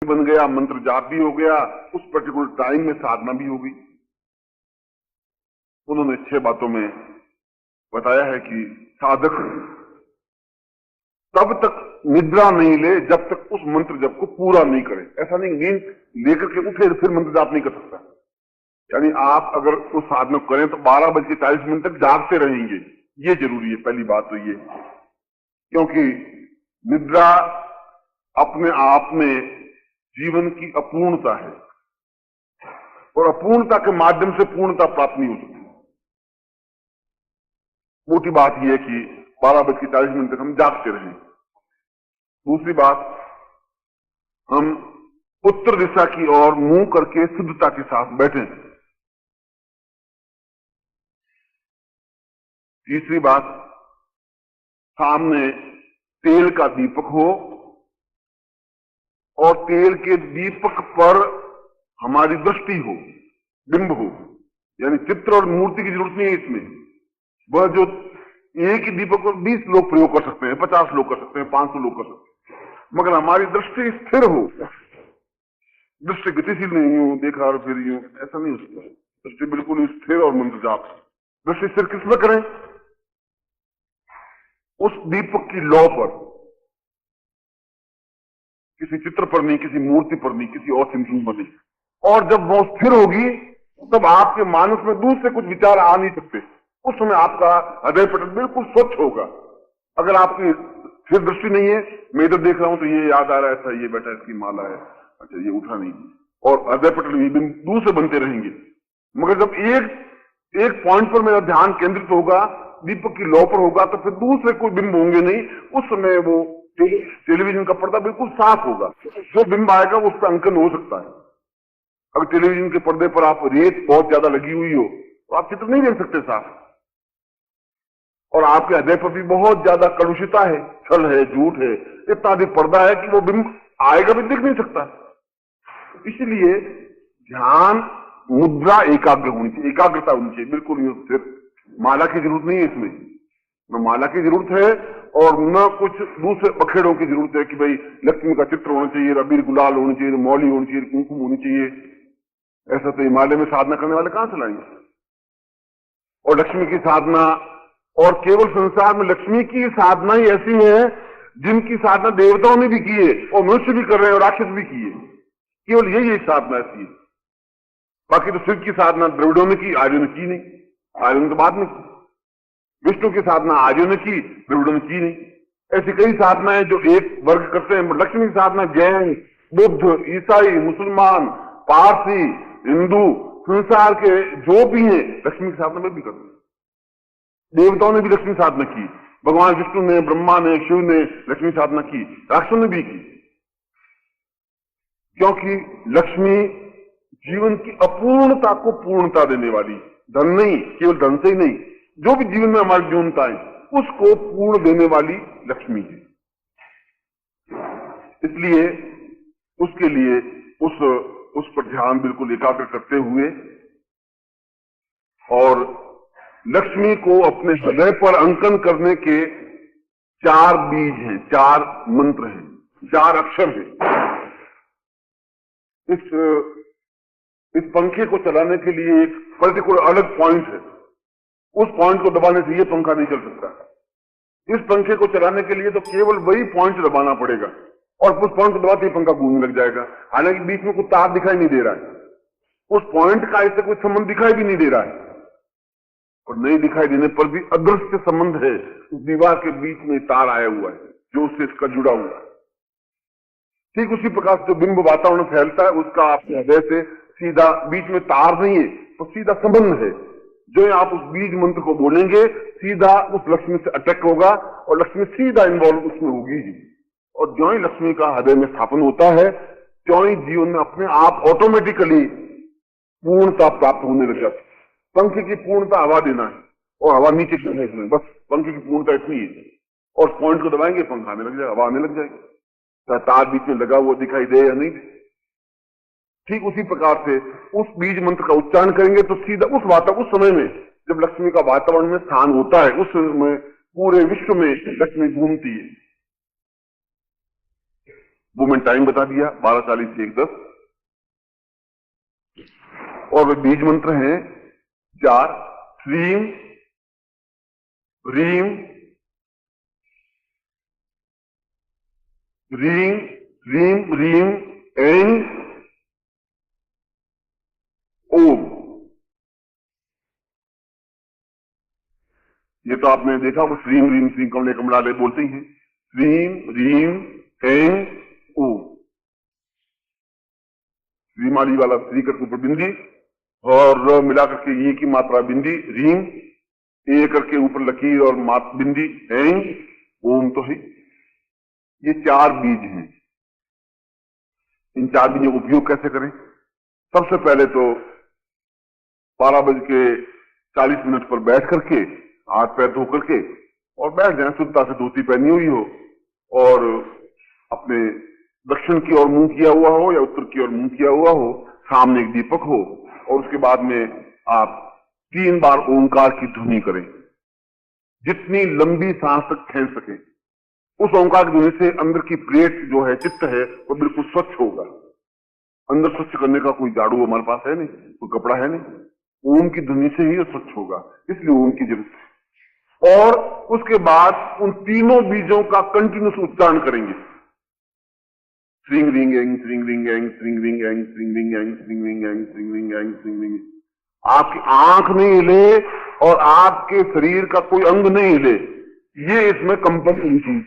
बन गया, मंत्र जाप भी हो गया, उस पर्टिकुलर टाइम में साधना भी हो गई। उन्होंने 6 बातों में बताया है कि साधक तब तक निद्रा नहीं ले जब तक उस मंत्र जप को पूरा नहीं करे। ऐसा नहीं नींद लेकर के उठे फिर मंत्र जाप नहीं कर सकता। यानी आप अगर उस साधना करें तो 12:40 तक जागते रहेंगे, ये जरूरी है। पहली बात तो ये, क्योंकि निद्रा अपने आप में जीवन की अपूर्णता है और अपूर्णता के माध्यम से पूर्णता प्राप्त नहीं हो सकती। मोटी बात यह है कि 12:40 तक हम जागते रहें। दूसरी बात, हम उत्तर दिशा की ओर मुंह करके शुद्धता के साथ बैठें। तीसरी बात, सामने तेल का दीपक हो और तेल के दीपक पर हमारी दृष्टि हो, बिंब हो। यानी चित्र और मूर्ति की जरूरत नहीं है इसमें। वह जो एक ही दीपक पर 20 लोग प्रयोग कर सकते हैं, 50 लोग कर सकते हैं, 500 लोग कर सकते हैं, मगर हमारी दृष्टि स्थिर हो, दृष्टि गतिशील नहीं हो, देखा और फिर यूं, ऐसा नहीं हो सकता। दृष्टि बिल्कुल स्थिर और मंत्र जाप। दृष्टि स्थिर किसमें करें? उस दीपक की लौ पर, किसी चित्र पर नहीं, किसी मूर्ति पर नहीं, किसी और सिंधु पर नहीं। और जब वो स्थिर होगी तब आपके मानस में दूसरे कुछ विचार आ नहीं सकते। उस समय आपका हृदय पटल बिल्कुल स्वच्छ होगा। अगर आपकी स्थिर दृष्टि नहीं है, मैं इधर देख रहा हूं तो ये याद आ रहा है, अच्छा ये बेटा इसकी माला है, अच्छा ये उठा नहीं, और हृदय पटल भी दूसरे बनते रहेंगे। मगर जब एक पॉइंट पर मेरा ध्यान केंद्रित होगा, दीपक की लौ पर होगा, तो फिर दूसरे कोई बिंब होंगे नहीं। उस समय वो टेलीविजन का पर्दा बिल्कुल साफ होगा। जो बिंब आएगा उस पर अंकन हो सकता है। अगर टेलीविजन के पर्दे पर आप रेत बहुत ज्यादा लगी हुई हो तो आप चित्र नहीं देख सकते साफ। और आपके हृदय पर भी बहुत ज्यादा कलुषिता है, छल है, झूठ है, इतना अधिक पर्दा है कि वो बिंब आएगा भी दिख नहीं सकता। इसलिए ध्यान मुद्रा एकाग्र होनी चाहिए, एकाग्रता होनी चाहिए, बिल्कुल सिर्फ माला की जरूरत नहीं है इसमें। न माला की जरूरत है और न कुछ दूसरे बखेड़ों की जरूरत है कि भाई लक्ष्मी का चित्र होना चाहिए, अबीर गुलाल होनी चाहिए, मौली होनी चाहिए, कुमकुम होनी चाहिए। ऐसा तो हिमालय में साधना करने वाले कहां चलाएंगे? और लक्ष्मी की साधना, और केवल संसार में लक्ष्मी की साधना ही ऐसी है जिनकी साधना देवताओं ने भी की है और मनुष्य भी कर रहे हैं और राक्षस भी किए। केवल यही साधना ऐसी है। बाकी तो शिव की साधना द्रविड़ों ने की, आर्यों ने की नहीं। आर्यों ने तो बाद में की। विष्णु की साधना आर्यों ने की, द्रविड़ों ने की नहीं। ऐसी कई साधनाएं जो एक वर्ग करते हैं। लक्ष्मी की साधना जैन, बुद्ध, ईसाई, मुसलमान, पारसी, हिंदू, संसार के जो भी हैं लक्ष्मी की साधना में भी करते हैं। देवताओं ने भी लक्ष्मी साधना की, भगवान विष्णु ने, ब्रह्मा ने, शिव ने लक्ष्मी साधना की, राक्षसों ने भी की। क्योंकि लक्ष्मी जीवन की अपूर्णता को पूर्णता देने वाली, धन नहीं, केवल धन से ही नहीं, जो भी जीवन में हमारी न्यूनता है उसको पूर्ण देने वाली लक्ष्मी है। इसलिए उसके लिए उस पर ध्यान बिल्कुल एकाग्र करते हुए, और लक्ष्मी को अपने हृदय पर अंकन करने के 4 बीज हैं, 4 मंत्र हैं, 4 अक्षर हैं। इस पंखे को चलाने के लिए एक पर्टिकुलर अलग पॉइंट है। उस पॉइंट को दबाने से ये पंखा नहीं चल सकता। इस पंखे को चलाने के लिए तो केवल वही पॉइंट दबाना पड़ेगा और उस पॉइंट को दबाते ही पंखा घूमने लग जाएगा। हालांकि बीच में कोई तार दिखाई नहीं दे रहा है, उस पॉइंट का इससे कोई संबंध दिखाई भी नहीं दे रहा है, और नहीं दिखाई देने पर भी अदृश्य संबंध है। उस दीवार के बीच में तार आया हुआ है जो उससे इसका जुड़ा हुआ है। ठीक उसी प्रकार से जो बिंब वातावरण फैलता है उसका आपके हृदय से सीधा, बीच में तार नहीं है तो सीधा संबंध है। जो आप उस बीज मंत्र को बोलेंगे सीधा उस लक्ष्मी से अटैक होगा और लक्ष्मी सीधा इन्वॉल्व उसमें होगी ही। और जो ही लक्ष्मी का हृदय में स्थापन होता है त्यों ही जीवन में अपने आप ऑटोमेटिकली पूर्णता प्राप्त होने लग जाती है। पंखे की पूर्णता हवा देना है और हवा नीचे गिरना है इसमें, बस पंखे की पूर्णता इतनी है। और पॉइंट को दबाएंगे पंखा आने लग जाएगा, हवा आने लग जाएगी, चाहे तार बीच में लगा हुआ दिखाई दे या नहीं दे। ठीक उसी प्रकार से उस बीज मंत्र का उच्चारण करेंगे तो सीधा उस समय में जब लक्ष्मी का वातावरण में स्थान होता है उस समय पूरे विश्व में लक्ष्मी घूमती है। वो मैंने टाइम बता दिया 12:40 से 1:10। और वे बीज मंत्र हैं 4, श्रीम रीम रीम रीम रीम ऐं ओम। ये तो आपने देखा, वो श्रीम रीम श्रीम कमले कमलाले बोलते ही हैं। श्रीम रीम ऐं ओम। श्रीमाली वाला श्री करके ऊपर बिंदी और र मिलाकर के ये की मात्रा बिंदी, रीम ए करके ऊपर लकीर और मात बिंदी, ऐं ओम तो है। ये 4 बीज हैं। इन 4 बीजों का उपयोग कैसे करें? सबसे पहले तो 12:40 पर बैठ करके हाथ पैर धो करके और बैठ जाए, शुद्धता से धोती पहनी हुई हो और अपने दक्षिण की ओर मुंह किया हुआ हो या उत्तर की ओर मुंह किया हुआ हो, सामने एक दीपक हो और उसके बाद में आप 3 बार ओंकार की ध्वनि करें, जितनी लंबी सांस तक खींच सके। उस ओंकार की ध्वनि से अंदर की प्लेट जो है, चित्त है, वो बिल्कुल स्वच्छ होगा। अंदर स्वच्छ करने का कोई झाड़ू हमारे पास है नहीं, कोई कपड़ा है नहीं। ओम की ध्वनि से ही स्वच्छ होगा, इसलिए ओम की जरूरत है। और उसके बाद उन तीनों बीजों का कंटिन्यूस उच्चारण करेंगे। श्रींग रिंग एंग श्रींग रिंग एंग श्रींग रिंग एंग श्रींग रिंग एंग श्रींग रिंग एंग श्रींग रिंग एंग श्रींग रिंग। आपकी आंख नहीं हिले और आपके शरीर का कोई अंग नहीं हिले, ये इसमें कंपन होनी चाहिए।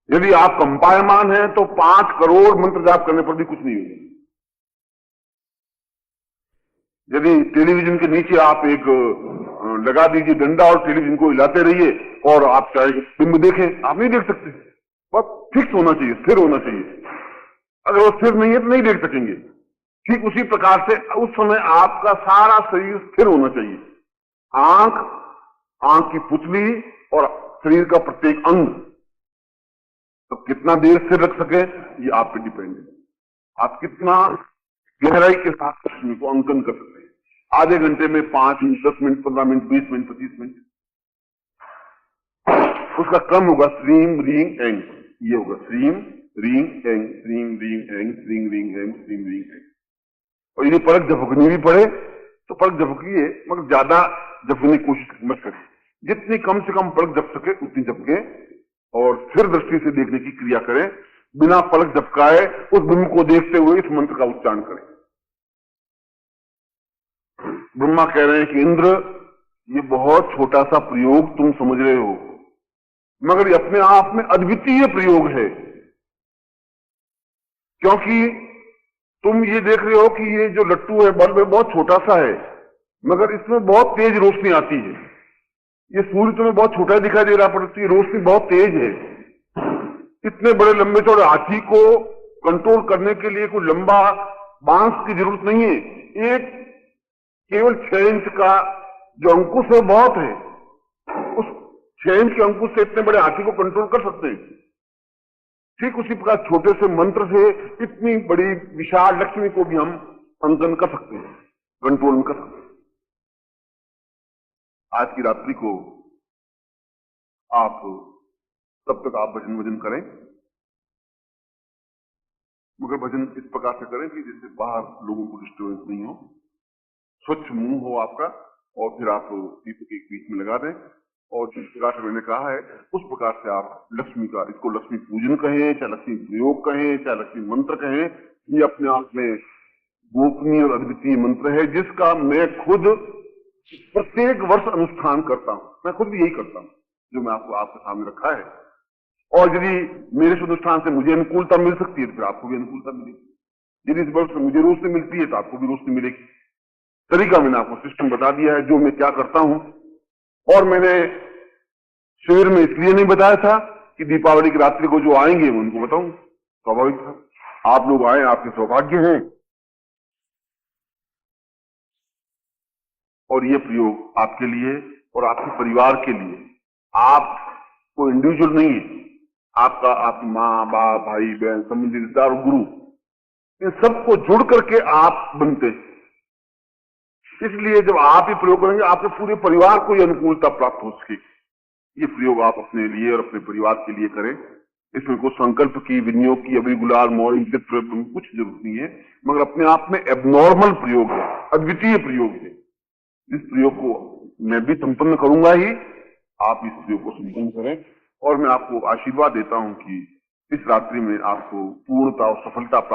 यदि आप कंपायमान हैं तो 5 करोड़ मंत्र जाप करने पर भी कुछ नहीं होगा। यदि टेलीविजन के नीचे आप एक लगा दीजिए डंडा और टेलीविजन को हिलाते रहिए और आप चाहे फिल्म देखें, आप नहीं देख सकते। बस फिक्स होना चाहिए, स्थिर होना चाहिए। अगर वो स्थिर नहीं है तो नहीं देख सकेंगे। ठीक उसी प्रकार से उस समय आपका सारा शरीर स्थिर होना चाहिए। आंख की पुतली और शरीर का प्रत्येक अंग, तो कितना देर स्थिर रख सके ये आप पे डिपेंड है। आप कितना गहराई के साथ लक्ष्मी को अंकन कर सकते हैं। आधे घंटे में 5 minute, 10 minute, 15 minute, 20 minute, 25 minute, उसका क्रम होगा श्रीम रींग एंग। ये होगा श्रीम रींग एंग श्रीम रींग एंग श्रीम रींग एंग श्रीम रींग एंग। और यदि पलक झपकनी भी पड़े तो पलक झपकिए, मगर ज्यादा झपकने की कोशिश मत करें। जितनी कम से कम पलक झप सके उतनी झपके और स्थिर दृष्टि से देखने की क्रिया करें। बिना पलक झपकाए उस बिंब को देखते हुए इस मंत्र का उच्चारण करें। ब्रह्मा कह रहे हैं कि इंद्र, ये बहुत छोटा सा प्रयोग तुम समझ रहे हो, मगर ये अपने आप में अद्वितीय प्रयोग है। क्योंकि तुम ये देख रहे हो कि ये जो लट्टू है बल्ब है बहुत छोटा सा है, मगर इसमें बहुत तेज रोशनी आती है। ये सूर्य तुम्हें बहुत छोटा दिखाई दे रहा, पर इसकी रोशनी बहुत तेज है। इतने बड़े लंबे चौड़े हाथी को कंट्रोल करने के लिए कोई लंबा बांस की जरूरत नहीं है। एक केवल 6 इंच का जो अंकुश है बहुत है। उस 6 इंच के अंकुश से इतने बड़े हाथी को कंट्रोल कर सकते हैं। ठीक उसी प्रकार छोटे से मंत्र से इतनी बड़ी विशाल लक्ष्मी को भी हम अंकन कर सकते हैं, कंट्रोल कर सकते हैं। आज की रात्रि को आप तब तक आप भजन करें, मगर भजन इस प्रकार से करें कि जिससे बाहर लोगों को डिस्टर्बेंस नहीं हो, स्वच्छ मुंह हो आपका, और फिर आप दीपक एक बीच में लगा दें और जिस प्रकार से मैंने कहा है उस प्रकार से आप लक्ष्मी का, इसको लक्ष्मी पूजन कहें, चाहे लक्ष्मी प्रयोग कहें, चाहे लक्ष्मी मंत्र कहें, ये अपने आप में गोपनीय और अद्वितीय मंत्र है, जिसका मैं खुद प्रत्येक वर्ष अनुष्ठान करता हूं। मैं खुद भी यही करता हूं जो मैं आपको आपके सामने रखा है। और यदि मेरे अनुष्ठान से मुझे अनुकूलता मिल सकती है तो फिर आपको भी अनुकूलता मिलेगी। यदि इस वर्ष में मुझे रोशनी मिलती है तो आपको भी रोशनी मिलेगी। तरीका मैंने आपको सिस्टम बता दिया है, जो मैं क्या करता हूं। और मैंने शिविर में इसलिए नहीं बताया था कि दीपावली की रात्रि को जो आएंगे उनको बताऊं, स्वाभाविक था। आप लोग आए, आपके सौभाग्य हैं। और ये प्रयोग आपके लिए और आपके परिवार के लिए, आप कोई इंडिविजुअल नहीं है, आपका, आपकी माँ बाप भाई बहन संबंधी रिश्तेदार और गुरु, इन सबको जुड़ करके आप बनते हैं। इसलिए जब आप ये प्रयोग करेंगे आपके पूरे परिवार को ये अनुकूलता प्राप्त हो सकेगी। ये प्रयोग आप अपने लिए और अपने परिवार के लिए करें। इसमें कोई संकल्प की, विनियोग की, अभी गुलाल मॉर्निंग के प्रयोग की कुछ जरूरत नहीं है, मगर अपने आप में एबनॉर्मल प्रयोग है, अद्वितीय प्रयोग है। इस प्रयोग को मैं भी संपन्न करूंगा ही, आप इस प्रयोग को संपन्न करें। और मैं आपको आशीर्वाद देता हूं कि इस रात्रि में आपको पूर्णता और सफलता प्राप्त